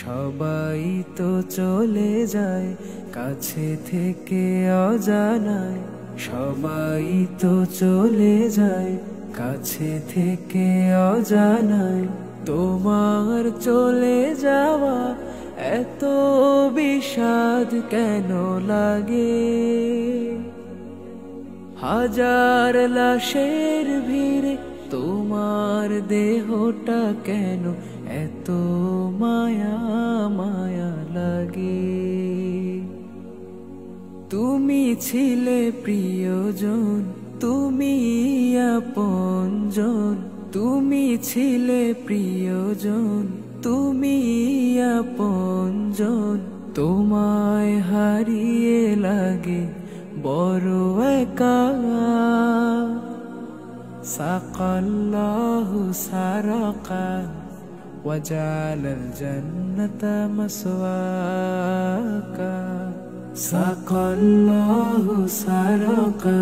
সবাই তো চলে যায় কাছে থেকে অজানায়, সবাই তো চলে যায় কাছে থেকে অজানায়। তোমার চলে যাওয়া এত বিষাদ কেন লাগে? হাজার লাশের ভিড়ে তোমার দেহটা কেন এত মায়া মায়া লাগে? তুমি ছিলে প্রিয়জন, তুমি আপনজন, তুমি ছিলে প্রিয়জন, তুমি আপনজন। তোমায় হারিয়ে লাগে বড় একা। সাকাল্লাহু সারাকা ওয়াজালাল জান্নাতা মাসওয়াকা। সাকাল্লাহু সারাকা